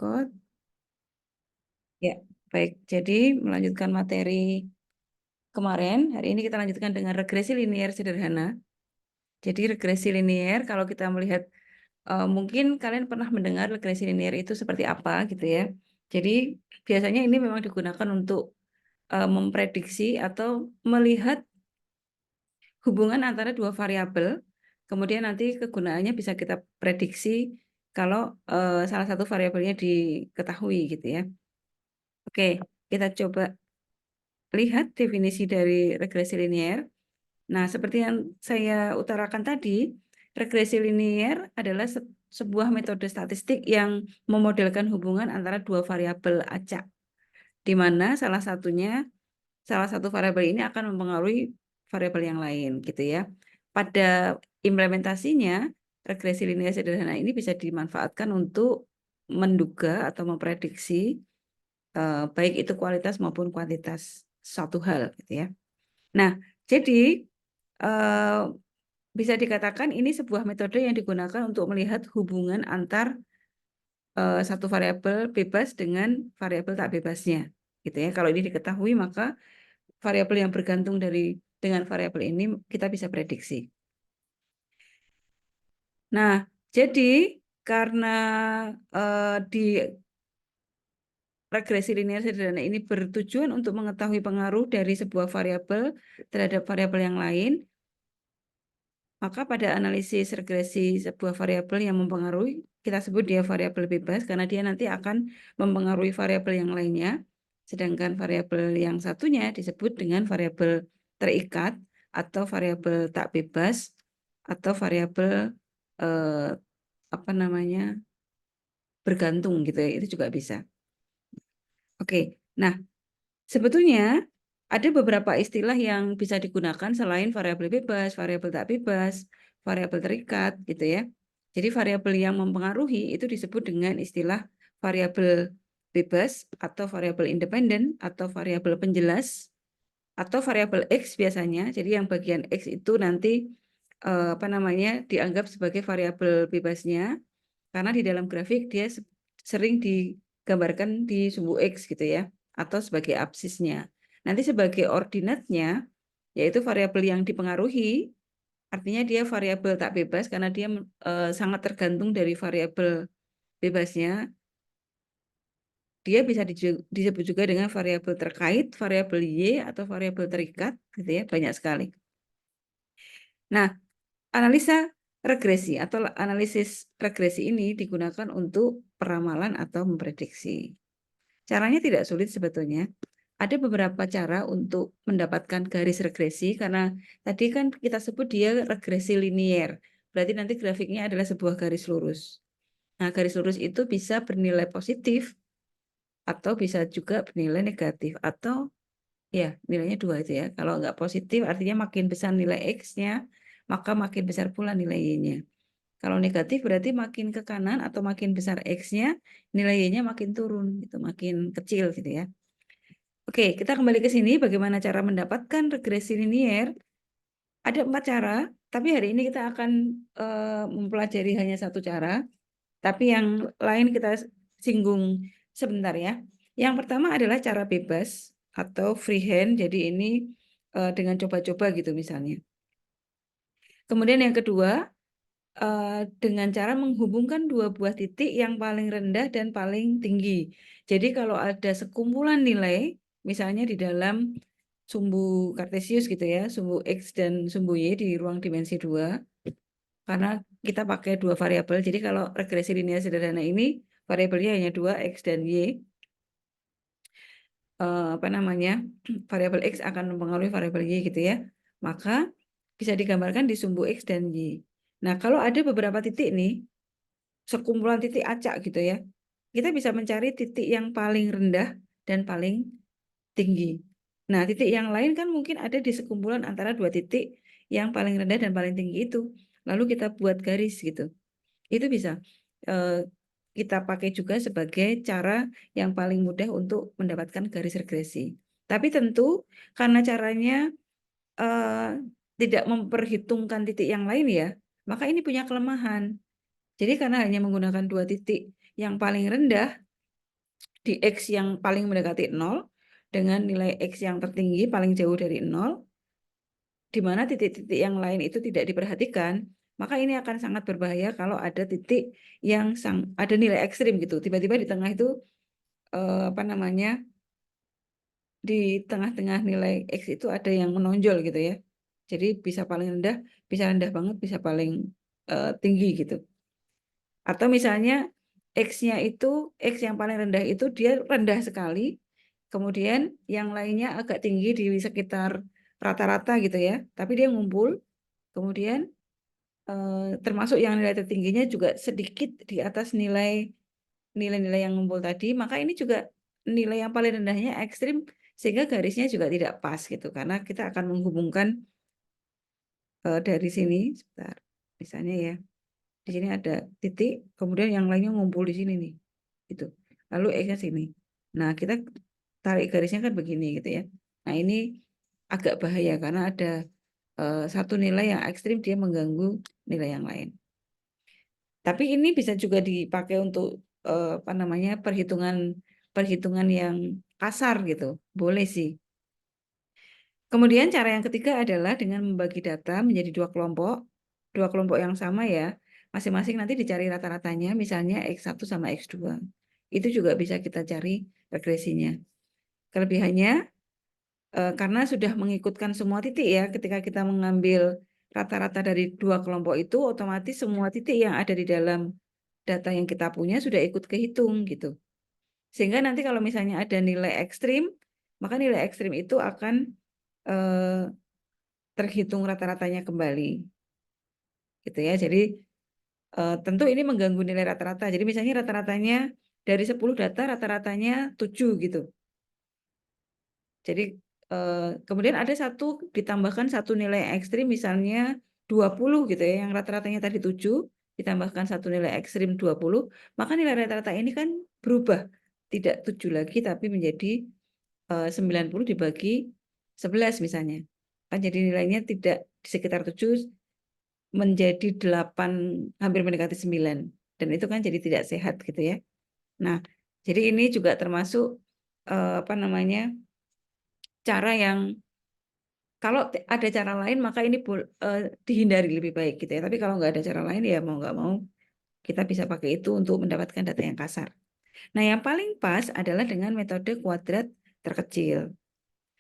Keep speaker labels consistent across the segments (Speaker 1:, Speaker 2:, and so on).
Speaker 1: Scott. Ya, baik. Jadi melanjutkan materi kemarin, hari ini kita lanjutkan dengan regresi linier sederhana. Jadi regresi linier, kalau kita melihat, mungkin kalian pernah mendengar regresi linier itu seperti apa gitu ya. Jadi biasanya ini memang digunakan untuk memprediksi atau melihat hubungan antara dua variabel. Kemudian nanti kegunaannya bisa kita prediksi kalau salah satu variabelnya diketahui gitu ya. Oke, kita coba lihat definisi dari regresi linier. Nah, seperti yang saya utarakan tadi, regresi linier adalah sebuah metode statistik yang memodelkan hubungan antara dua variabel acak, di mana salah satu variabel ini akan mempengaruhi variabel yang lain, gitu ya. Pada implementasinya, regresi linier sederhana ini bisa dimanfaatkan untuk menduga atau memprediksi baik itu kualitas maupun kuantitas suatu hal, gitu ya. Nah, jadi bisa dikatakan ini sebuah metode yang digunakan untuk melihat hubungan antar satu variabel bebas dengan variabel tak bebasnya, gitu ya. Kalau ini diketahui, maka variabel yang bergantung dengan variabel ini kita bisa prediksi. Nah, jadi karena di regresi linier sederhana ini bertujuan untuk mengetahui pengaruh dari sebuah variabel terhadap variabel yang lain, maka pada analisis regresi sebuah variabel yang mempengaruhi, kita sebut dia variabel bebas karena dia nanti akan mempengaruhi variabel yang lainnya, sedangkan variabel yang satunya disebut dengan variabel terikat atau variabel tak bebas atau variabel eh, apa namanya bergantung gitu ya, itu juga bisa. Oke, nah sebetulnya ada beberapa istilah yang bisa digunakan selain variabel bebas, variabel tak bebas, variabel terikat gitu ya. Jadi variabel yang mempengaruhi itu disebut dengan istilah variabel bebas atau variabel independen atau variabel penjelas atau variabel X biasanya. Jadi yang bagian X itu nanti apa namanya dianggap sebagai variabel bebasnya karena di dalam grafik dia sering digambarkan di sumbu X gitu ya, atau sebagai absisnya. Nanti sebagai ordinatnya, yaitu variabel yang dipengaruhi, artinya dia variabel tak bebas karena dia sangat tergantung dari variabel bebasnya. Dia bisa disebut juga dengan variabel terkait, variabel Y, atau variabel terikat, gitu ya, banyak sekali. Nah, analisa regresi atau analisis regresi ini digunakan untuk peramalan atau memprediksi. Caranya tidak sulit sebetulnya. Ada beberapa cara untuk mendapatkan garis regresi karena tadi kan kita sebut dia regresi linier. Berarti nanti grafiknya adalah sebuah garis lurus. Nah, garis lurus itu bisa bernilai positif atau bisa juga bernilai negatif atau ya nilainya dua itu ya. Kalau nggak positif artinya makin besar nilai X-nya, maka makin besar pula nilai Y-nya. Kalau negatif berarti makin ke kanan atau makin besar X-nya, nilai Y-nya makin turun, gitu, makin kecil gitu ya. Oke, kita kembali ke sini bagaimana cara mendapatkan regresi linier. Ada 4 cara, tapi hari ini kita akan mempelajari hanya satu cara, tapi yang lain kita singgung sebentar ya. Yang pertama adalah cara bebas atau freehand, jadi ini dengan coba-coba gitu misalnya. Kemudian yang kedua, dengan cara menghubungkan dua buah titik yang paling rendah dan paling tinggi. Jadi kalau ada sekumpulan nilai, misalnya di dalam sumbu kartesius gitu ya, sumbu X dan sumbu Y di ruang dimensi 2, karena kita pakai dua variabel. Jadi kalau regresi linear sederhana ini, variabelnya hanya 2, X dan Y. Apa namanya, variabel X akan mempengaruhi variabel Y gitu ya. Maka bisa digambarkan di sumbu X dan Y. Nah, kalau ada beberapa titik nih, sekumpulan titik acak gitu ya. Kita bisa mencari titik yang paling rendah dan paling tinggi. Nah, titik yang lain kan mungkin ada di sekumpulan antara dua titik yang paling rendah dan paling tinggi itu. Lalu kita buat garis gitu. Itu bisa kita pakai juga sebagai cara yang paling mudah untuk mendapatkan garis regresi. Tapi tentu karena caranya eh, tidak memperhitungkan titik yang lain ya, maka ini punya kelemahan. Jadi karena hanya menggunakan dua titik yang paling rendah, di X yang paling mendekati 0 dengan nilai X yang tertinggi paling jauh dari 0, di mana titik-titik yang lain itu tidak diperhatikan, maka ini akan sangat berbahaya kalau ada titik yang ada nilai ekstrim gitu. Tiba-tiba di tengah itu di tengah-tengah nilai X itu ada yang menonjol gitu ya. Jadi bisa paling rendah, bisa rendah banget, bisa paling tinggi gitu. Atau misalnya X-nya itu, X yang paling rendah itu dia rendah sekali, kemudian yang lainnya agak tinggi di sekitar rata-rata gitu ya, tapi dia ngumpul, kemudian termasuk yang nilai tertingginya juga sedikit di atas nilai-nilai yang ngumpul tadi, maka ini juga nilai yang paling rendahnya ekstrim, sehingga garisnya juga tidak pas gitu, karena kita akan menghubungkan dari sini, sebentar, misalnya ya, di sini ada titik, kemudian yang lainnya ngumpul di sini nih, gitu. Lalu X-nya sini. Nah, kita tarik garisnya kan begini gitu ya. Nah, ini agak bahaya karena ada satu nilai yang ekstrim dia mengganggu nilai yang lain. Tapi ini bisa juga dipakai untuk perhitungan yang kasar gitu. Boleh sih. Kemudian cara yang ketiga adalah dengan membagi data menjadi dua kelompok yang sama ya. Masing-masing nanti dicari rata-ratanya, misalnya X1 sama X2. Itu juga bisa kita cari regresinya. Kelebihannya, karena sudah mengikutkan semua titik ya, ketika kita mengambil rata-rata dari dua kelompok itu, otomatis semua titik yang ada di dalam data yang kita punya sudah ikut kehitung gitu. Sehingga nanti kalau misalnya ada nilai ekstrim, maka nilai ekstrim itu akan terhitung rata-ratanya kembali. Gitu ya. Jadi tentu ini mengganggu nilai rata-rata. Jadi misalnya rata-ratanya dari 10 data rata-ratanya 7 gitu. Jadi kemudian ada ditambahkan satu nilai ekstrim misalnya 20 gitu ya, yang rata-ratanya tadi 7 ditambahkan satu nilai ekstrim 20, maka nilai rata-rata ini kan berubah. Tidak 7 lagi tapi menjadi 90 dibagi 11 misalnya. Kan jadi nilainya tidak di sekitar 7 menjadi 8, hampir mendekati 9. Dan itu kan jadi tidak sehat gitu ya. Nah, jadi ini juga termasuk cara yang kalau ada cara lain maka ini dihindari lebih baik gitu ya. Tapi kalau nggak ada cara lain ya mau nggak mau kita bisa pakai itu untuk mendapatkan data yang kasar. Nah, yang paling pas adalah dengan metode kuadrat terkecil.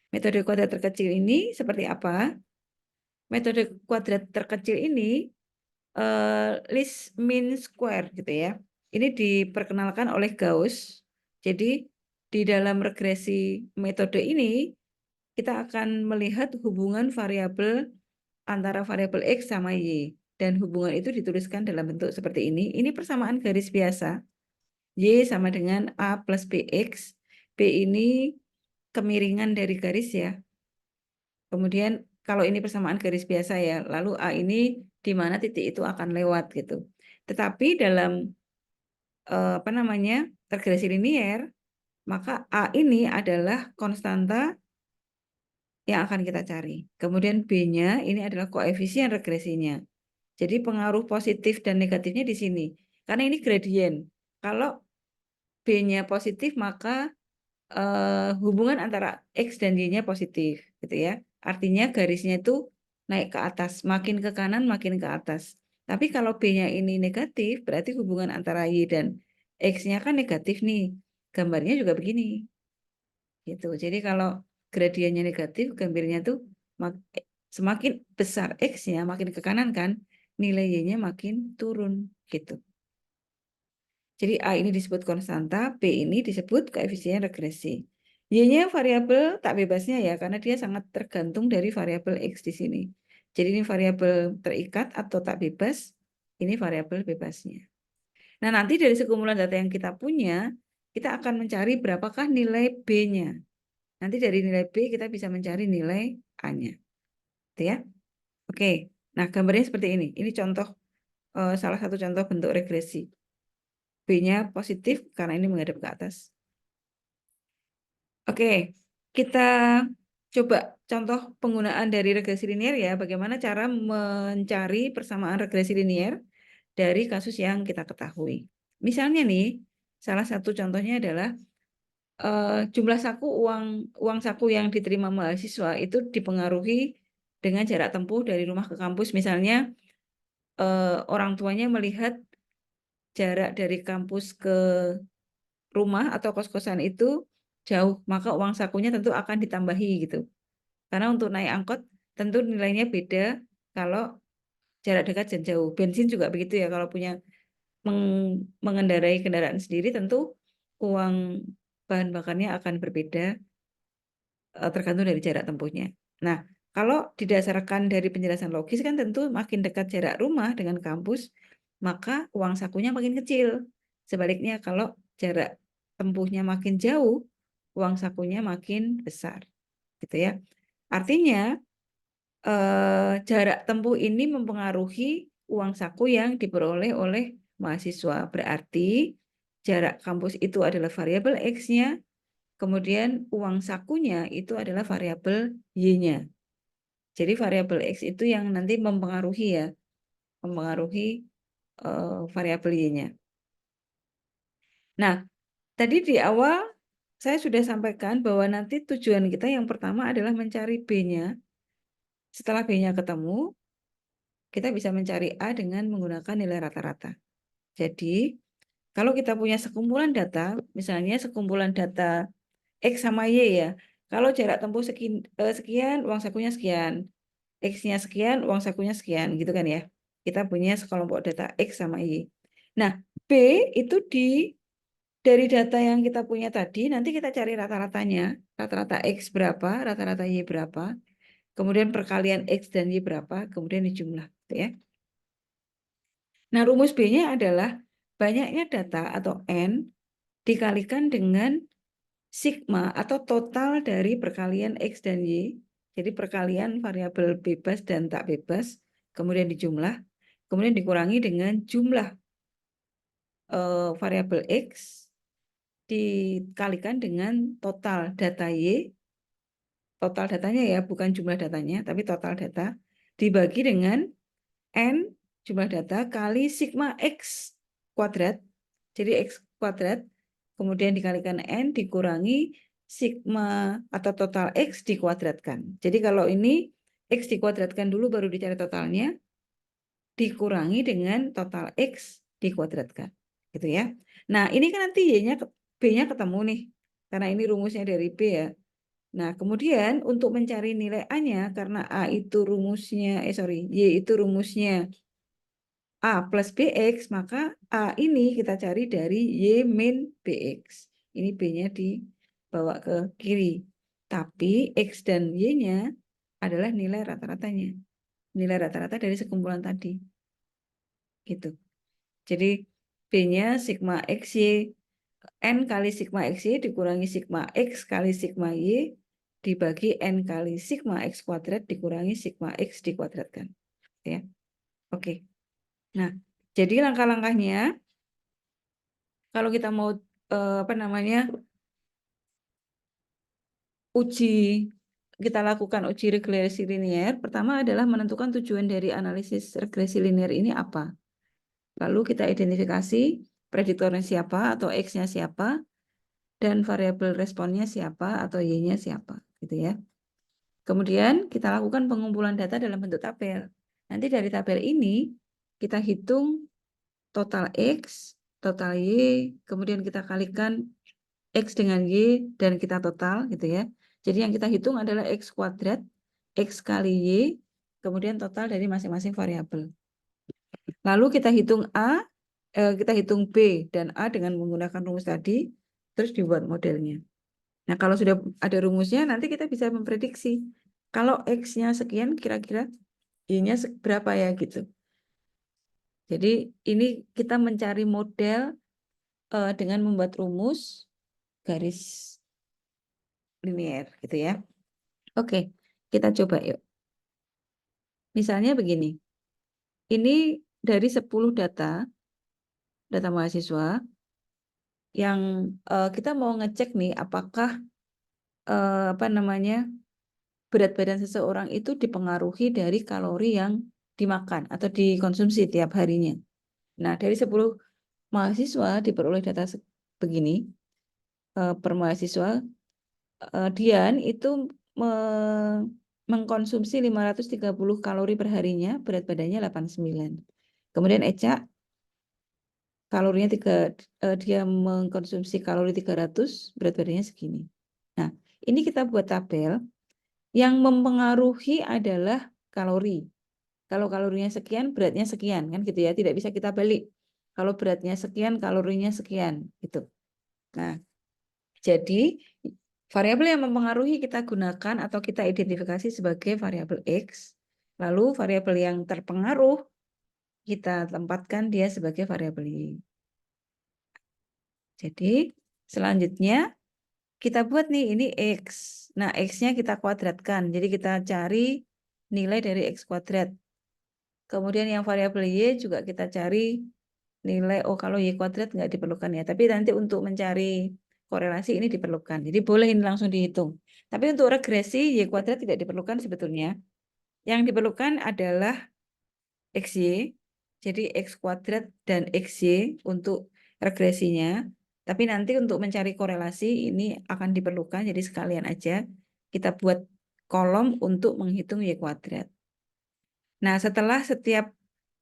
Speaker 1: Metode kuadrat terkecil ini seperti apa? Metode kuadrat terkecil ini least mean square gitu ya. Ini diperkenalkan oleh Gauss. Jadi di dalam regresi metode ini kita akan melihat hubungan variabel antara variabel X sama Y. Dan hubungan itu dituliskan dalam bentuk seperti ini. Ini persamaan garis biasa. Y sama dengan A plus BX. B ini kemiringan dari garis ya. Kemudian kalau ini persamaan garis biasa ya, lalu A ini di mana titik itu akan lewat gitu. Tetapi dalam regresi linier, maka A ini adalah konstanta yang akan kita cari. Kemudian B-nya ini adalah koefisien regresinya. Jadi pengaruh positif dan negatifnya di sini. Karena ini gradien. Kalau B-nya positif, maka hubungan antara X dan Y-nya positif, gitu ya. Artinya garisnya itu naik ke atas, makin ke kanan, makin ke atas. Tapi kalau B-nya ini negatif, berarti hubungan antara Y dan X-nya kan negatif nih. Gambarnya juga begini. Gitu. Jadi kalau gradiennya negatif, gambarnya tuh semakin besar X-nya, makin ke kanan kan, nilai Y-nya makin turun. Gitu. Jadi A ini disebut konstanta, B ini disebut koefisien regresi. Y-nya variabel tak bebasnya ya, karena dia sangat tergantung dari variabel X di sini. Jadi ini variabel terikat atau tak bebas, ini variabel bebasnya. Nah, nanti dari sekumpulan data yang kita punya, kita akan mencari berapakah nilai B-nya. Nanti dari nilai B kita bisa mencari nilai A-nya. Gitu ya. Oke, nah gambarnya seperti ini. Ini contoh, salah satu contoh bentuk regresi. B-nya positif karena ini menghadap ke atas. Oke, kita coba contoh penggunaan dari regresi linier ya. Bagaimana cara mencari persamaan regresi linier dari kasus yang kita ketahui. Misalnya nih, salah satu contohnya adalah jumlah saku uang saku yang diterima mahasiswa itu dipengaruhi dengan jarak tempuh dari rumah ke kampus. Misalnya orang tuanya melihat jarak dari kampus ke rumah atau kos-kosan itu jauh, maka uang sakunya tentu akan ditambahi gitu. Karena untuk naik angkot tentu nilainya beda kalau jarak dekat dan jauh. Bensin juga begitu ya, kalau punya mengendarai kendaraan sendiri tentu uang bahan bakarnya akan berbeda tergantung dari jarak tempuhnya. Nah, kalau didasarkan dari penjelasan logis kan tentu makin dekat jarak rumah dengan kampus, maka uang sakunya makin kecil. Sebaliknya kalau jarak tempuhnya makin jauh, uang sakunya makin besar. Gitu ya. Artinya jarak tempuh ini mempengaruhi uang saku yang diperoleh oleh mahasiswa. Berarti jarak kampus itu adalah variabel X-nya, kemudian uang sakunya itu adalah variabel Y-nya. Jadi variabel X itu yang nanti mempengaruhi ya, mempengaruhi variabel Y-nya. Nah, tadi di awal saya sudah sampaikan bahwa nanti tujuan kita yang pertama adalah mencari B-nya. Setelah B-nya ketemu, kita bisa mencari A dengan menggunakan nilai rata-rata. Jadi, kalau kita punya sekumpulan data, misalnya sekumpulan data X sama Y ya, kalau jarak tempuh sekian, uang sakunya sekian, X-nya sekian, uang sakunya sekian, gitu kan ya. Kita punya sekelompok data X sama Y. Nah, B itu dari data yang kita punya tadi, nanti kita cari rata-ratanya. Rata-rata X berapa, rata-rata Y berapa, kemudian perkalian X dan Y berapa, kemudian dijumlah. Gitu ya. Nah, rumus B-nya adalah banyaknya data atau N dikalikan dengan sigma atau total dari perkalian X dan Y. Jadi perkalian variabel bebas dan tak bebas, kemudian dijumlah, kemudian dikurangi dengan jumlah variabel X dikalikan dengan total data Y, total datanya ya, bukan jumlah datanya, tapi total data, dibagi dengan N jumlah data kali sigma X kuadrat, jadi X kuadrat, kemudian dikalikan N dikurangi sigma atau total X dikuadratkan. Jadi kalau ini X dikuadratkan dulu baru dicari totalnya, dikurangi dengan total X dikuadratkan. Gitu ya. Nah ini kan nanti Y-nya, B-nya ketemu nih, karena ini rumusnya dari B ya. Nah, kemudian untuk mencari nilai A-nya, karena A itu rumusnya, Y itu rumusnya A plus BX, maka A ini kita cari dari Y min BX. Ini B-nya dibawa ke kiri. Tapi X dan Y-nya adalah nilai rata-ratanya. Nilai rata-rata dari sekumpulan tadi. Gitu. Jadi B-nya sigma XY, N kali sigma XY dikurangi sigma X kali sigma Y dibagi N kali sigma X kuadrat dikurangi sigma X dikuadratkan. Ya. Oke. Nah, jadi langkah-langkahnya kalau kita mau kita lakukan uji regresi linier, pertama adalah menentukan tujuan dari analisis regresi linier ini apa. Lalu kita identifikasi prediktornya siapa atau X-nya siapa dan variabel responnya siapa atau Y-nya siapa, gitu ya. Kemudian kita lakukan pengumpulan data dalam bentuk tabel. Nanti dari tabel ini kita hitung total X, total Y, kemudian kita kalikan X dengan Y dan kita total gitu ya. Jadi yang kita hitung adalah X kuadrat, X kali Y, kemudian total dari masing-masing variabel. Lalu kita hitung kita hitung B dan A dengan menggunakan rumus tadi, terus dibuat modelnya. Nah, kalau sudah ada rumusnya, nanti kita bisa memprediksi. Kalau X-nya sekian, kira-kira Y-nya berapa ya gitu. Jadi ini kita mencari model dengan membuat rumus garis linier gitu ya. Oke, kita coba yuk. Misalnya begini. Ini dari 10 data mahasiswa yang kita mau ngecek nih apakah berat badan seseorang itu dipengaruhi dari kalori yang dimakan atau dikonsumsi tiap harinya. Nah, dari 10 mahasiswa diperoleh data begini. per mahasiswa, Dian itu mengkonsumsi 530 kalori per harinya, berat badannya 89. Kemudian Eca kalorinya dia mengkonsumsi kalori 300, berat badannya segini. Nah, ini kita buat tabel. Yang mempengaruhi adalah kalori. Kalau kalorinya sekian, beratnya sekian, kan gitu ya. Tidak bisa kita balik. Kalau beratnya sekian, kalorinya sekian, gitu. Nah, jadi variabel yang mempengaruhi kita gunakan atau kita identifikasi sebagai variabel X. Lalu variabel yang terpengaruh kita tempatkan dia sebagai variabel Y. Jadi selanjutnya kita buat nih ini X. Nah, X-nya kita kuadratkan. Jadi kita cari nilai dari X kuadrat. Kemudian yang variabel Y juga kita cari nilai, oh kalau Y kuadrat nggak diperlukan ya. Tapi nanti untuk mencari korelasi ini diperlukan. Jadi boleh ini langsung dihitung. Tapi untuk regresi Y kuadrat tidak diperlukan sebetulnya. Yang diperlukan adalah XY. Jadi X kuadrat dan XY untuk regresinya. Tapi nanti untuk mencari korelasi ini akan diperlukan. Jadi sekalian aja kita buat kolom untuk menghitung Y kuadrat. Nah, setelah setiap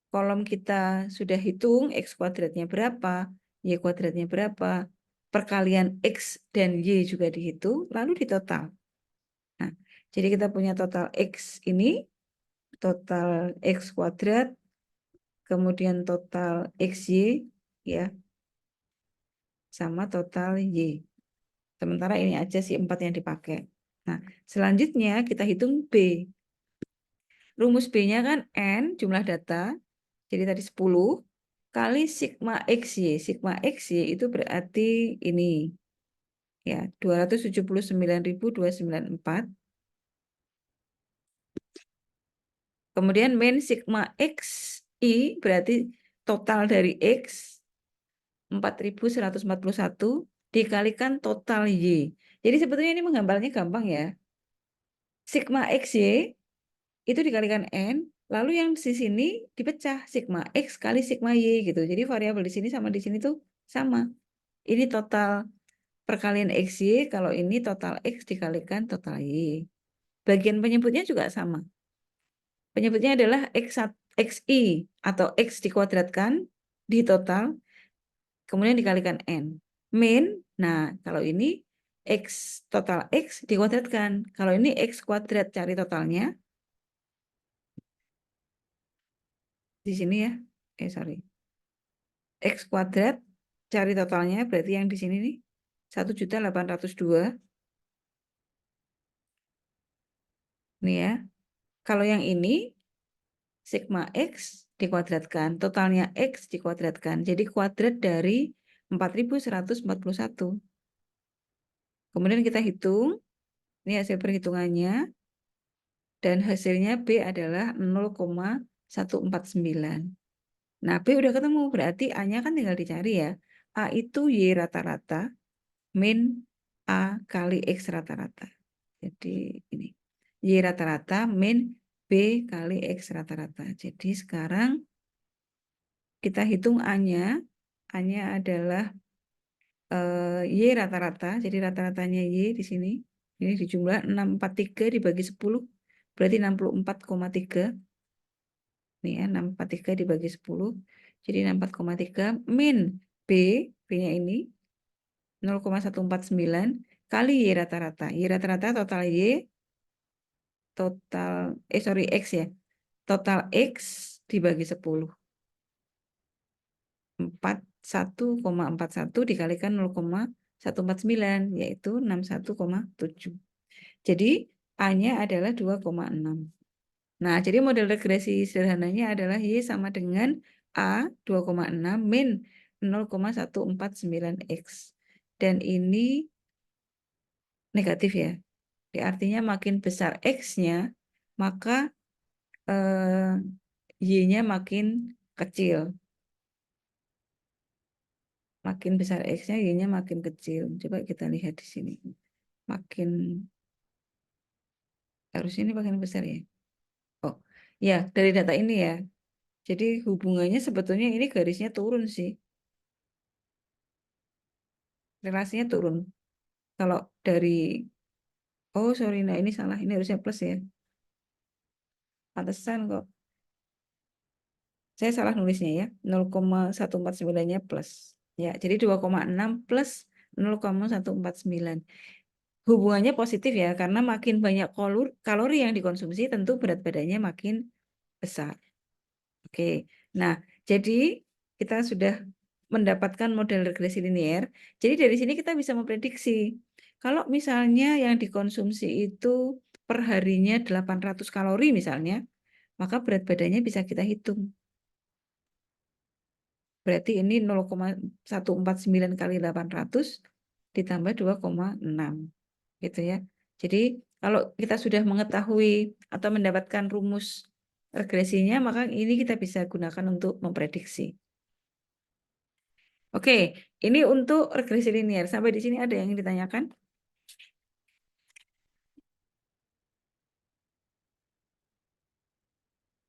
Speaker 1: kolom kita sudah hitung X kuadratnya berapa, Y kuadratnya berapa, perkalian X dan Y juga dihitung, lalu ditotal. Nah, jadi kita punya total X ini, total X kuadrat, kemudian total XY, ya, sama total Y. Sementara ini aja sih 4 yang dipakai. Nah, selanjutnya kita hitung B. Rumus B-nya kan N, jumlah data, jadi tadi 10, kali sigma XY. Sigma XY itu berarti ini, ya, 279.294. Kemudian min sigma XY berarti total dari X, 4.141 dikalikan total Y. Jadi sebetulnya ini menggambarnya gampang ya. Sigma XY itu dikalikan N, lalu yang di sini dipecah sigma X kali sigma Y gitu. Jadi variabel di sini sama di sini tuh sama. Ini total perkalian XY, kalau ini total X dikalikan total Y. Bagian penyebutnya juga sama. Penyebutnya adalah XI atau X dikuadratkan di total, kemudian dikalikan N. Min, nah kalau ini X total X dikuadratkan. Kalau ini X kuadrat cari totalnya. Di sini ya. Sorry. X kuadrat cari totalnya berarti yang di sini nih 1.802. Nih ya. Kalau yang ini sigma X dikuadratkan, totalnya X dikuadratkan. Jadi kuadrat dari 4.141. Kemudian kita hitung, ini hasil perhitungannya, dan hasilnya B adalah 0,149. Nah, B udah ketemu, berarti A-nya kan tinggal dicari ya. A itu Y rata-rata, min A kali X rata-rata. Jadi ini, Y rata-rata min B kali X rata-rata. Jadi sekarang kita hitung A-nya. A-nya adalah Y rata-rata. Jadi rata-ratanya Y di sini. Ini dijumlah 643 dibagi 10. Berarti 64,3. Nih ya, 643 dibagi 10. Jadi 64,3 min B. B-nya ini 0,149 kali Y rata-rata. Y rata-rata total Y. X ya. Total X dibagi 10. 41,41 dikalikan 0,149 yaitu 61,7. Jadi A-nya adalah 2,6. Nah, jadi model regresi sederhananya adalah Y sama dengan A 2,6 min 0,149X. Dan ini negatif ya. Artinya makin besar X-nya, maka Y-nya makin kecil. Makin besar X-nya, Y-nya makin kecil. Coba kita lihat di sini. Harusnya ini makin besar ya. Oh, ya dari data ini ya. Jadi hubungannya sebetulnya ini garisnya turun sih. Relasinya turun. Kalau dari, oh sorry, nah ini salah, ini harusnya plus ya. Pantesan kok. Saya salah nulisnya ya, 0,149-nya plus. Ya, jadi 2,6 plus 0,149. Hubungannya positif ya, karena makin banyak kalori yang dikonsumsi, tentu berat badannya makin besar. Oke, nah jadi kita sudah mendapatkan model regresi linear. Jadi dari sini kita bisa memprediksi. Kalau misalnya yang dikonsumsi itu per harinya 800 kalori misalnya, maka berat badannya bisa kita hitung. Berarti ini 0,149 kali 800 ditambah 2,6. Gitu ya. Jadi kalau kita sudah mengetahui atau mendapatkan rumus regresinya, maka ini kita bisa gunakan untuk memprediksi. Oke, ini untuk regresi linear. Sampai di sini ada yang ditanyakan?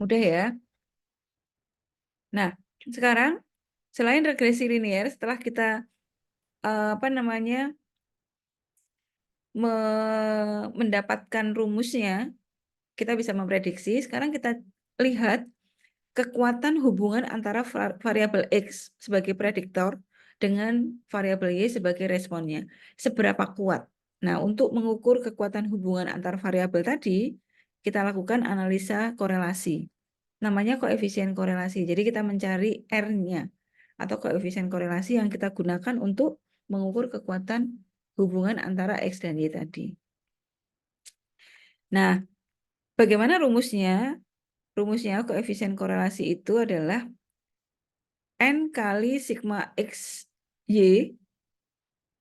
Speaker 1: Mudah ya. Nah, sekarang selain regresi linear, setelah kita apa namanya mendapatkan rumusnya, kita bisa memprediksi. Sekarang kita lihat kekuatan hubungan antara variabel X sebagai prediktor dengan variabel Y sebagai responnya. Seberapa kuat? Nah, untuk mengukur kekuatan hubungan antar variabel tadi, kita lakukan analisa korelasi. Namanya koefisien korelasi. Jadi kita mencari R-nya atau koefisien korelasi yang kita gunakan untuk mengukur kekuatan hubungan antara X dan Y tadi. Nah, bagaimana rumusnya? Rumusnya koefisien korelasi itu adalah N kali sigma X Y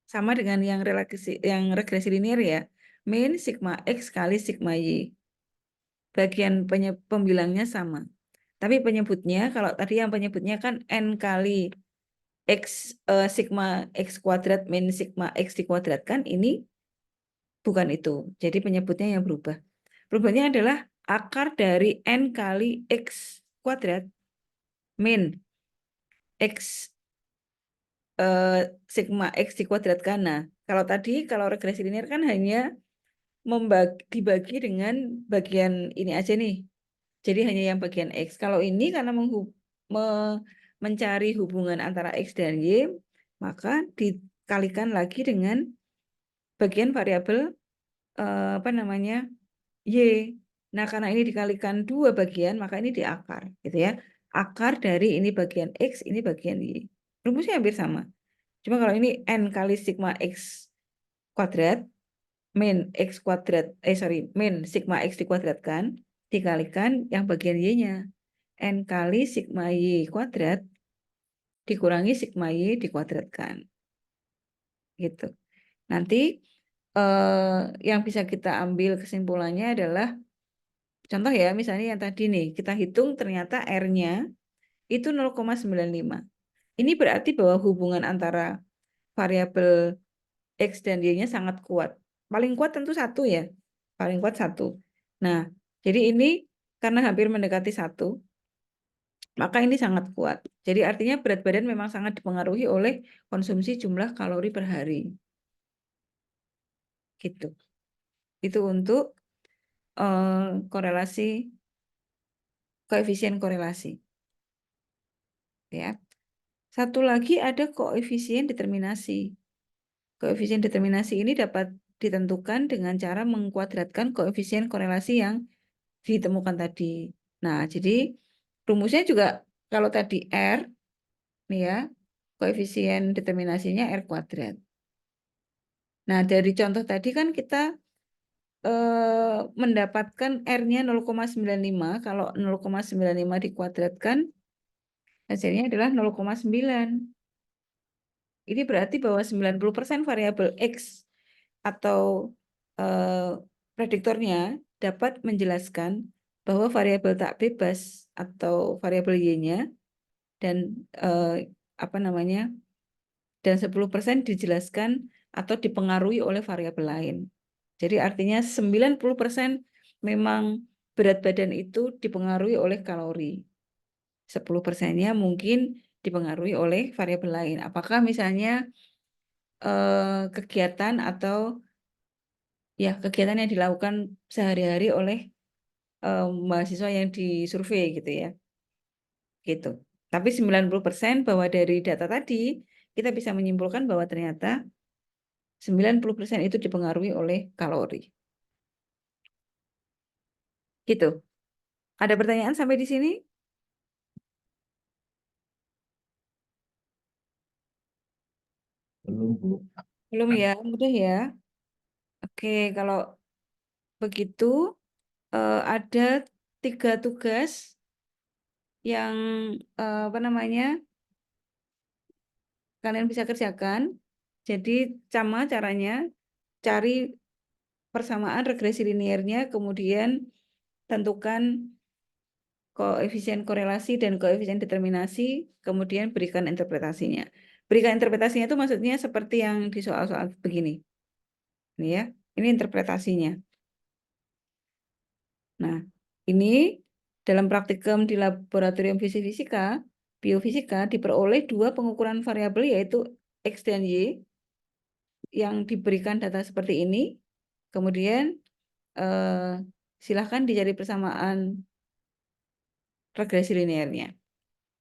Speaker 1: sama dengan yang regresi linear ya. Min sigma X kali sigma Y. Bagian pembilangnya sama. Tapi penyebutnya, kalau tadi yang penyebutnya kan N kali sigma X kuadrat min sigma X dikuadratkan, ini bukan itu. Jadi penyebutnya yang berubah. Perubahannya adalah akar dari N kali X kuadrat min X sigma X dikuadratkan. Nah, kalau regresi linear kan hanya dibagi dengan bagian ini aja nih. Jadi hanya yang bagian X. Kalau ini karena mencari hubungan antara X dan Y, maka dikalikan lagi dengan bagian variabel apa namanya Y. Nah, karena ini dikalikan dua bagian, maka ini diakar, gitu ya. Akar dari ini bagian X, ini bagian Y. Rumusnya hampir sama. Cuma kalau ini N kali sigma X kuadrat, min X kuadrat, min sigma X dikuadratkan, dikalikan yang bagian Y-nya. N kali sigma Y kuadrat, dikurangi sigma Y dikuadratkan. Gitu. Nanti yang bisa kita ambil kesimpulannya adalah, contoh ya, misalnya yang tadi nih, kita hitung ternyata R-nya itu 0,95. Ini berarti bahwa hubungan antara variabel X dan Y-nya sangat kuat. Paling kuat tentu satu ya. Paling kuat satu. Nah, jadi ini karena hampir mendekati satu, maka ini sangat kuat. Jadi artinya berat badan memang sangat dipengaruhi oleh konsumsi jumlah kalori per hari. Gitu. Itu untuk korelasi, koefisien korelasi. Ya. Satu lagi ada koefisien determinasi. Koefisien determinasi ini dapat ditentukan dengan cara mengkuadratkan koefisien korelasi yang ditemukan tadi. Nah, jadi rumusnya juga kalau tadi R, nih ya, koefisien determinasinya R kuadrat. Nah, dari contoh tadi kan kita mendapatkan R-nya 0,95. Kalau 0,95 dikuadratkan, hasilnya adalah 0,9. Ini berarti bahwa 90% variabel X atau prediktornya dapat menjelaskan bahwa variabel tak bebas atau variabel Y-nya dan apa namanya, dan 10% dijelaskan atau dipengaruhi oleh variabel lain. Jadi artinya 90% memang berat badan itu dipengaruhi oleh kalori. 10%-nya mungkin dipengaruhi oleh variabel lain. Apakah misalnya kegiatan atau ya kegiatan yang dilakukan sehari-hari oleh mahasiswa yang disurvei gitu ya. Gitu. Tapi 90% bahwa dari data tadi kita bisa menyimpulkan bahwa ternyata 90% itu dipengaruhi oleh kalori. Gitu. Ada pertanyaan sampai di sini?
Speaker 2: Belum, Bu.
Speaker 1: Belum ya, mudah ya. Oke, kalau begitu ada 3 tugas yang apa namanya kalian bisa kerjakan. Jadi sama caranya cari persamaan regresi linearnya, kemudian tentukan koefisien korelasi dan koefisien determinasi, kemudian berikan interpretasinya. Berikan interpretasinya itu maksudnya seperti yang di soal-soal begini. Ini ya, ini interpretasinya. Nah, ini dalam praktikum di laboratorium fisika, biofisika diperoleh 2 pengukuran variabel yaitu X dan Y yang diberikan data seperti ini. Kemudian silahkan dicari persamaan regresi linearnya.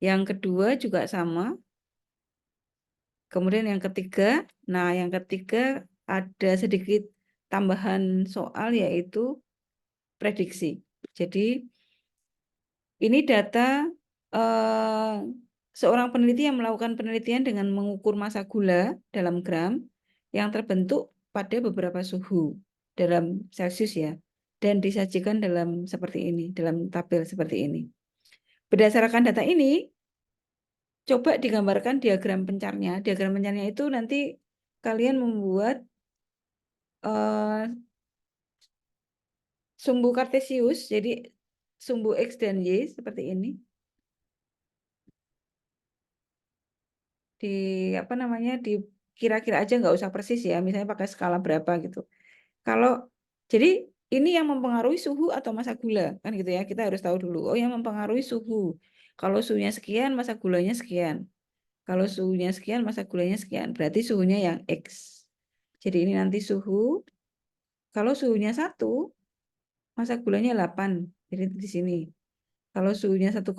Speaker 1: Yang kedua juga sama. Kemudian yang ketiga, yang ketiga ada sedikit tambahan soal yaitu prediksi. Jadi ini data seorang peneliti yang melakukan penelitian dengan mengukur massa gula dalam gram yang terbentuk pada beberapa suhu dalam Celsius ya, dan disajikan dalam seperti ini, dalam tabel seperti ini. Berdasarkan data ini, coba digambarkan diagram pencarnya. Diagram pencarnya itu nanti kalian membuat sumbu kartesius, jadi sumbu X dan Y seperti ini. Di apa namanya, di kira-kira aja, nggak usah persis ya, misalnya pakai skala berapa gitu. Kalau jadi ini yang mempengaruhi suhu atau massa gula kan gitu ya, kita harus tahu dulu. Oh, yang mempengaruhi suhu. Kalau suhunya sekian, massa gulanya sekian. Kalau suhunya sekian, massa gulanya sekian. Berarti suhunya yang X. Jadi ini nanti suhu. Kalau suhunya 1, massa gulanya 8. Jadi di sini. Kalau suhunya 1,1,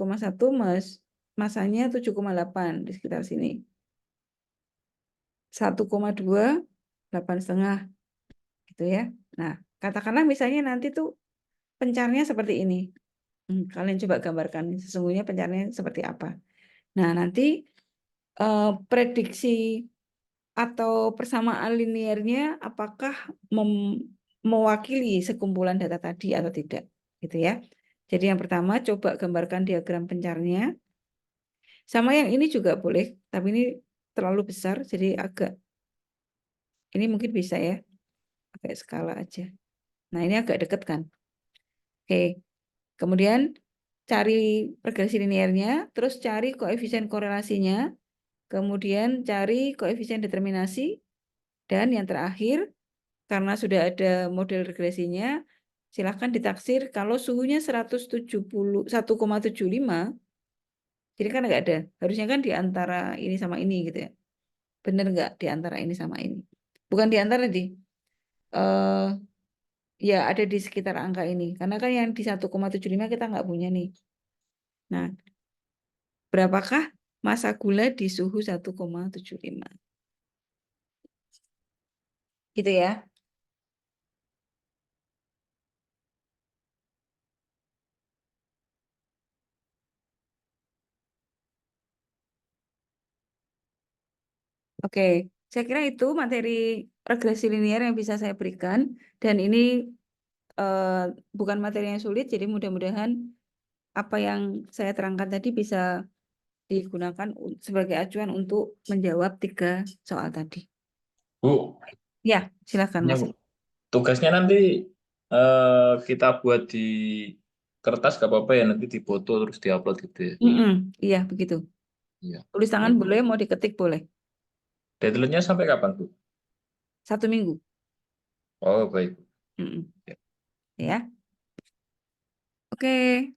Speaker 1: masanya 7,8 di sekitar sini. 1,2, 8,5 gitu ya. Nah, katakanlah misalnya nanti tuh pencarnya seperti ini. Kalian coba gambarkan sesungguhnya pencarnya seperti apa. Nah, nanti prediksi atau persamaan linearnya apakah mewakili sekumpulan data tadi atau tidak, gitu ya. Jadi yang pertama coba gambarkan diagram pencarnya. Sama yang ini juga boleh, tapi ini terlalu besar, jadi ini mungkin bisa ya, pakai skala aja. Nah, ini agak deket kan. Oke, kemudian cari regresi linearnya, terus cari koefisien korelasinya, kemudian cari koefisien determinasi, dan yang terakhir, karena sudah ada model regresinya, silahkan ditaksir kalau suhunya 171,75, jadi kan nggak ada. Harusnya kan di antara ini sama ini gitu ya. Bener nggak di antara ini sama ini? Bukan di antara eh ya ada di sekitar angka ini. Karena kan yang di 1,75 kita nggak punya nih. Nah, berapakah massa gula di suhu 1,75? Gitu ya. Oke, saya kira itu materi regresi linear yang bisa saya berikan. Dan ini eh, bukan materi yang sulit, jadi mudah-mudahan apa yang saya terangkan tadi bisa digunakan sebagai acuan untuk menjawab 3 soal tadi.
Speaker 2: Bu,
Speaker 1: Ya, silakan
Speaker 2: ya,
Speaker 1: Mas.
Speaker 2: Bu. Tugasnya nanti kita buat di kertas gak apa-apa ya, nanti difoto terus diupload gitu ya.
Speaker 1: Iya, begitu.
Speaker 2: Iya.
Speaker 1: Tulis
Speaker 2: Oke,
Speaker 1: tangan
Speaker 2: Bu.
Speaker 1: boleh, mau diketik boleh.
Speaker 2: Deadline-nya sampai kapan, Bu?
Speaker 1: 1 minggu.
Speaker 2: Oh, baik.
Speaker 1: Mm-mm.
Speaker 2: Ya.
Speaker 1: Ya, oke.